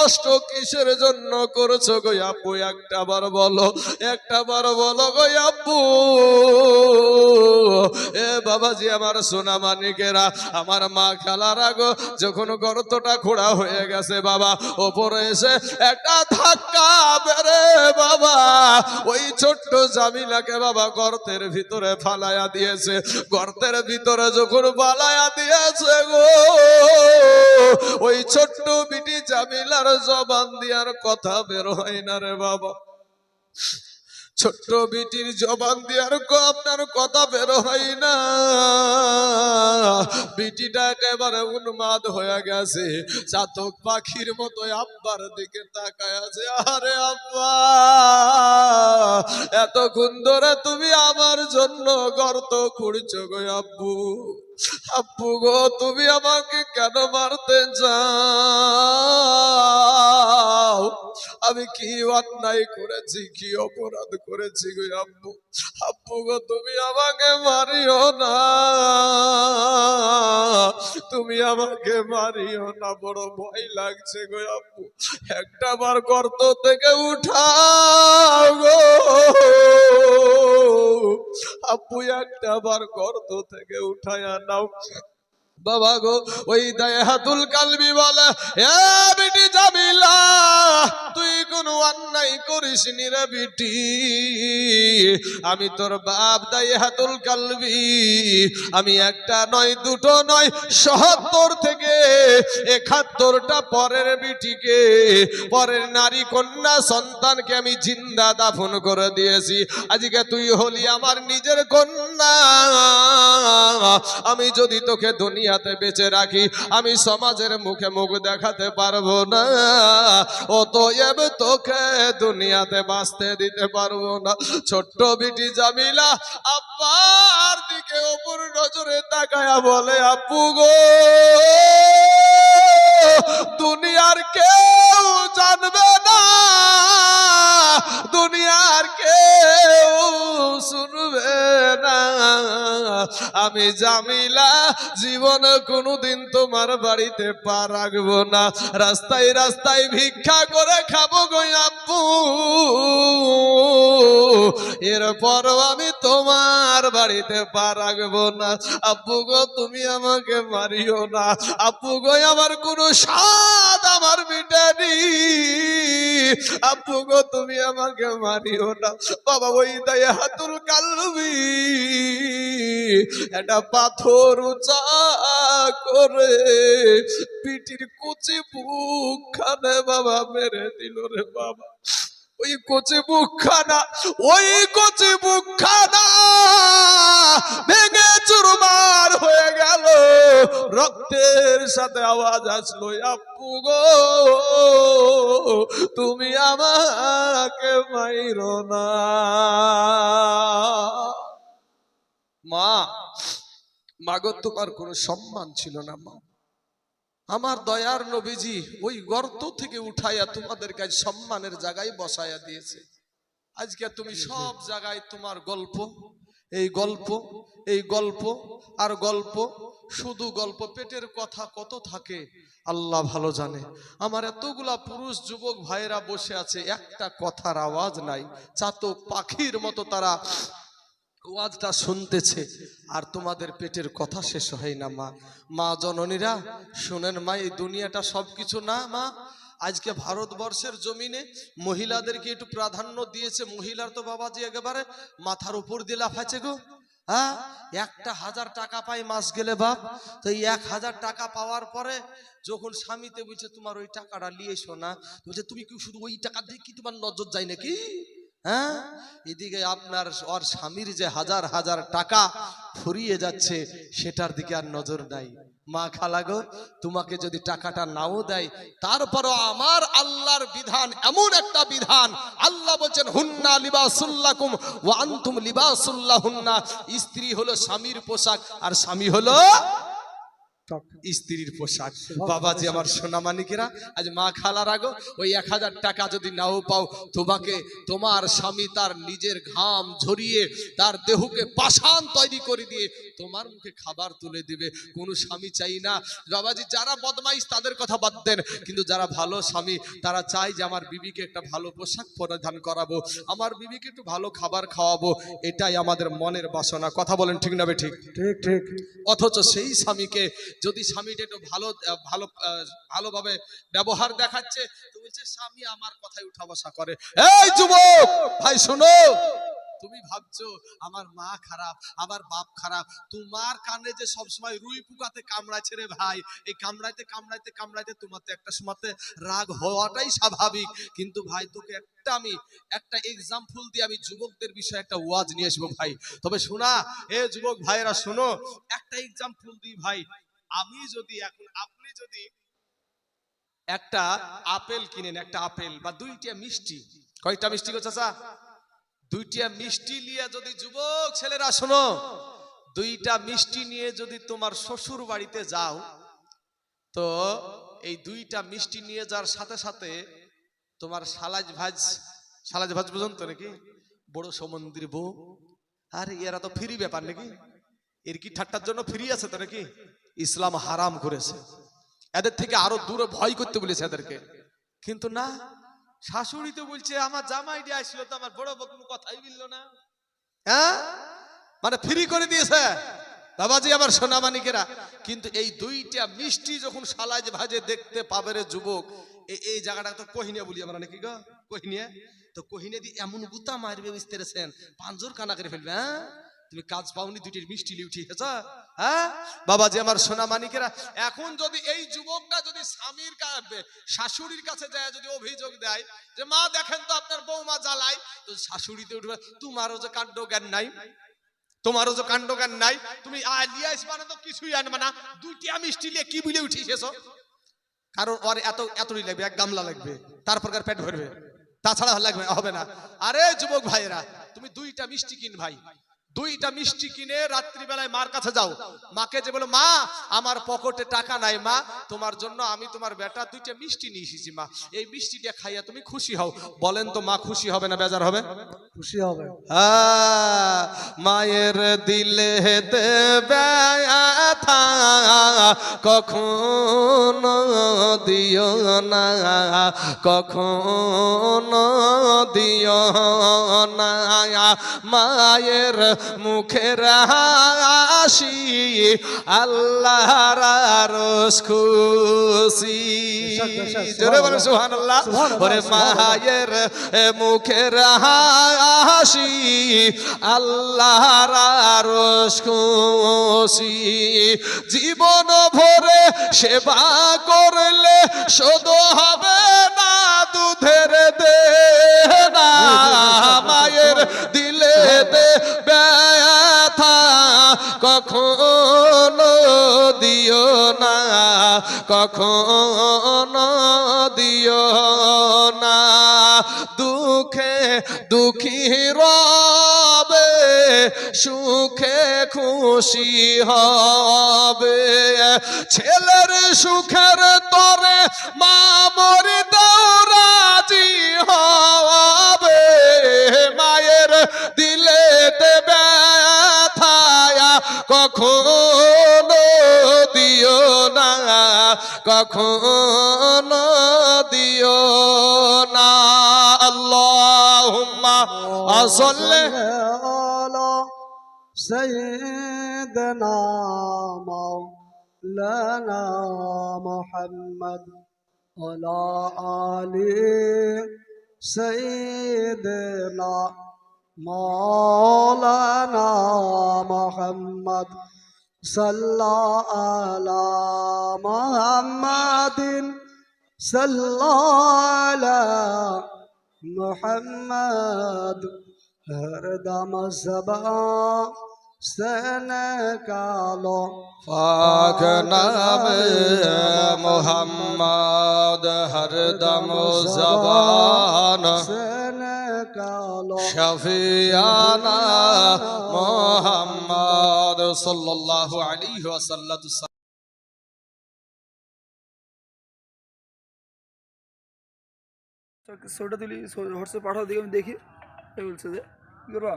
কষ্ট কিসের জন্য করছো গো আব্বু? একটাবার বলো, একটাবার বলো গো আব্বু। এ বাবাজি, আমার সোনা মানিকেরা, আমার মা খালারা গো, যখন গর্তটা খোঁড়া হয়ে গেছে বাবা, ওপরে এসে একটা ধাক্কা বেড়ে বাবা ওই ছোট্ট জামিলাকে বাবা গর্তের ভিতরে ফালায়া দিয়েছে। গর্তের ভিতরে যখন ফালায়া দিয়েছে গো, ওই ছোট্ট বিটি জামিলার জবান দিয়ার কথা বের হয় না রে বাবা। ছোট্ট বিটির জবান দিয়ার আপনার কথা বের হয় না। বিটিটা একেবারে উন্মাদ হয়ে গেছে, চাতক পাখির মতো আব্বার দিকে তাকায় আছে। আরে আব্বা, এতক্ষণ ধরে তুমি আমার জন্য গর্ত খুঁড়ছো গো আব্বু। আব্বু গো, তুমি আমাকে কেন মারতে চাও? আমি কি অন্যায় করেছি, কি অপরাধ করেছি গো আব্বু? আব্বু গো, তুমি আমাকে মারিও না, তুমি আমাকে মারিও না, বড় ভয় লাগছে গো আব্বু। একটা বার গর্ত থেকে উঠাও গো আব্বু, একটা বার গর্ত থেকে উঠায়া নাও বাবা গো। ওই দায়াতুল কালবি বলে, এ বিটি জামিলা, তুই কোন অন্যায় করিস নি রে বিটি। আমি তোর বাপ দায়াতুল কালবি, আমি একটা নয়, দুটো নয়, ৭৭ থেকে ৭১টা পরের বিটিকে, পরের নারী কন্যা সন্তানকে আমি জিন্দা দাফন করে দিয়েছি। আজকে তুই হলি আমার নিজের কন্যা। আমি যদি তোকে দুনিয়াতে বেঁচে রাখি, আমি সমাজের মুখে মুখ দেখাতে পারবো না, অতএব তোকে দুনিয়াতে বাঁচতে দিতে পারবো না। ছোট্ট বিটি জামিলা আব্বার দিকে উপর নজরে তাকায়া বলে, আব্বু গো, দুনিয়ার কেউ জানবে না, দুনিয়ার কেউ শুনবে না, আমি জামিলা জীবনে কোনোদিন তোমার বাড়িতে পা রাখবো না, রাস্তায় রাস্তায় ভিক্ষা করে খাবো গো আব্বু। এরপরও আমি তোমার বাড়িতে পা রাখবো না। আব্বু গো, তুমি আমাকে মারিও না। আব্বু গো, আমার কোনো স্বাদ আমার মিটেনি। আব্বু গো, তুমি আমাকে মারিও না। বাবা, ওই দায়াতুল কালবি একটা পাথর উঁচা করে পিটির কুচি বুকখানে বাবা মেরে দিল রে বাবা। ওই কচি বুকখানা, ওই কচি বুকখানা ভেঙে চুরমার হয়ে গেল, রক্তের সাথে আওয়াজ আসলো, আব্বু গো, তুমি আমাকে মাইরো না। মা, মাগো, তোমার কোনো সম্মান ছিল না মা। আমার দয়ার নবীজি ওই গর্ত থেকে উঠাইয়া তোমাদের কাছে সম্মানের জায়গায় বসাইয়া দিয়েছে। আজকে তুমি সব জায়গায় তোমার গল্প, এই গল্প, এই গল্প আর গল্প, শুধু গল্প, পেটের কথা কত থাকে আল্লাহ ভালো জানে। আমার এতগুলা পুরুষ যুবক ভাইয়েরা বসে আছে, একটা কথার আওয়াজ নাই, চাতক পাখির মতো তারা ওয়াজটা শুনতেছে, আর তোমাদের পেটের কথা শেষ হয় না। মা, মা জননীরা শুনেন মা, এই দুনিয়াটা সবকিছু না মা। আজকে ভারতবর্ষের জমিনে মহিলাদেরকে একটু প্রাধান্য দিয়েছে। মহিলার তো বাবাজি একেবারে মাথার উপর দিয়ে লাফাচ্ছে গো। হ্যাঁ, ১,০০০ টাকা পাই মাস গেলে বাপ, তো এই ১,০০০ টাকা পাওয়ার পরে যখন স্বামীতে বলছে তোমার ওই টাকাটা নিয়ে এসো না, বলছে তুমি কি শুধু ওই টাকা দিয়ে কি তোমার নজর যায় নাকি? হ্যাঁ, এদিকে আপনার ওর স্বামীর যে হাজার হাজার টাকা ফুরিয়ে যাচ্ছে, সেটার দিকে আর নজর নাই। মা খালাগো, তোমাকে যদি টাকাটা নাও দেয়, তারপরও আমার আল্লাহর বিধান এমন একটা বিধান, আল্লাহ বলছেন হুন্না লিবাসুল্লাকুম ওয়া আনতুম লিবাসুল্লাহুন্না। স্ত্রী হলো স্বামীর পোশাক, আর স্বামী হলো স্ত্রীর পোশাক। বাবাজি আমার সোনামানিকেরা, আজ মা খালার আগো ওই 1000 টাকা যদি নাও পাও, তোমাকে তোমার স্বামী তার নিজের ঘাম ঝরিয়ে তার দেহকে পাষাণ তৈরি করে দিয়ে তোমার মুখে খাবার তুলে দিবে। কোনো স্বামী চাই না বাবাজি, যারা বদমাইশ তাদের কথা বাদ দেন, কিন্তু যারা ভালো স্বামী তারা চায় যে আমার বিবিকে একটা ভালো পোশাক পরিধান করাবো, আমার বিবিকে একটু ভালো খাবার খাওয়াবো, এটাই আমাদের মনের বাসনা। কথা বলেন ঠিক না বে ঠিক? ঠিক ঠিক। অথচ সেই স্বামীকে যদি স্বামীটা একটু ভালোভাবে ব্যবহার দেখাচ্ছে, তো বলছে স্বামী আমার কথায় উঠা বসা করে। এই যুবক ভাই শোনো, তুমি ভাবছো আমার মা খারাপ, আমার বাপ খারাপ, তোমার কানে যে সবসময় রুই পোকাতে কামড়াচ্ছে রে ভাই, এই কামড়াইতে কামড়াইতে কামড়াইতে তোমার তো একটা সময়তে রাগ হওয়াটাই স্বাভাবিক। কিন্তু ভাই তোকে আমি একটা এক্সাম্পল দিয়ে আমি যুবকদের বিষয়ে একটা ওয়াজ নিয়ে আসবো ভাই। তবে শোনা এ যুবক ভাইয়েরা শোনো, একটা এক্সাম্পল দিই ভাই। আমি যদি এখন আপনি যদি একটা আপেল কিনেন, একটা আপেল বা 2টা মিষ্টি, কয়টা মিষ্টি গো চাচা? 2টা মিষ্টি নিয়ে যদি যুবক ছেলেরা শোনো, 2টা মিষ্টি নিয়ে যদি তোমার শ্বশুর বাড়িতে যাও, তো এই 2টা মিষ্টি নিয়ে যাওয়ার সাথে সাথে তোমার সালাজ ভাজ পর্যন্ত নাকি বড় সমন্দির বউ, আরে এরা তো ফ্রি ব্যাপার নাকি, এর কি ঠাট্টার জন্য ফ্রি আছে তো নাকি? ইসলাম হারাম করেছে, এদের থেকে আরো দূরে ভয় করতে বলেছে এদেরকে। কিন্তু না, শাশুড়ি তো বলছে আমার জামাই দিয়ে আসলো তো আমার বড় বউ কোনো কথাই বলল না, হ্যাঁ মানে ফ্রি করে দিয়েছে বাবাজি আমার সোনামানিকেরা। কিন্তু এই 2টা মিষ্টি যখন সালাজ ভাজে দেখতে পাবে রে যুবক, এই জায়গাটা তো কহিনিয়া বলি আমরা নাকি গো, কহিনিয়া তো কহিনিয়া দিয়ে এমন গুতা মারবে বুঝতে পেরেছেন, পাঁজর কানা করে ফেলবে। হ্যাঁ তুমি কাজ পাওনি, 2টির মিষ্টি উঠিয়েছ। হ্যাঁ বাবাজি আমার সোনামানিকেরা, এখন যদি এই যুবকটা যদি স্বামীর শাশুড়ির কাছে যায়, যদি অভিযোগ দেয় যে মা দেখেন তো আপনার বৌমা জ্বালায়, তো শাশুড়িতে উঠবে তোমারও যে কাণ্ড জ্ঞান নাই, তোমারও যে কাণ্ড জ্ঞান নাই, তুমি লিয়ে আসবা না তো কিছুই আনবে না, 2টা মিষ্টি নিয়ে কি বলে উঠিয়েছ? কারণ ওর এতই লাগবে, 1 গামলা লাগবে, তারপর পেট ভরবে, তাছাড়া লাগবে হবে না। আরে যুবক ভাইয়েরা, তুমি 2টা মিষ্টি কিন ভাই, 2টা মিষ্টি কিনে রাত্রিবেলায় মার কাছে যাও, মাকে যে বলো মা আমার পকেটে টাকা নাই, মা তোমার জন্য আমি তোমার বেটা 2টা মিষ্টি নিয়ে এসেছি, মা এই মিষ্টিটা খাইয়া তুমি খুশি হও। বলেন তো মা খুশি হবে না বেজার হবে? খুশি হবে। মায়ের দিলে ব্যথা কখনো দিও না, কখনো দিও না, মায়ের মুখের হাসি আল্লাহর আরশ খুশি। জোরে বলেন সুবহানাল্লাহ। ওরে মায়ের মুখের হাসি আল্লাহর আরশ খুশি, জীবন ভরে সেবা করলে শোধ হবে না দুধের দেনা, মায়ের দিলে ব্যথা কখনো দিও না, কখনো দিও না, দুঃখে দুঃখী রবে সুখে খুশি হবে, ছেলের সুখের তরে মা মোর দৌরাজি হবে, মায়ের দিলে ব্যথা কখনো দিও না, কখনো দিও না। আল্লাহুম্মা সাল্লি আলা সাইয়্যিদিনা মাওলানা মুহাম্মদ ওয়ালা আলি সাইয়্যিদিনা মাওলানা মুহাম্মদ সাল্লাল্লাহু আলা মুহাম্মাদিন সাল্লাল্লাহু আলা मुहम्मद हरदम ज़बान से निकालो पाक नाम मोहम्मद हरदम ज़बान से निकालो शफियाना मोहम्मद सल्लल्लाहु अलैहि वसल्लम। ছবিটা তুলি হোয়াটসঅ্যাপ পাঠাও দেখি আমি দেখি এ বলছে যে কি করবা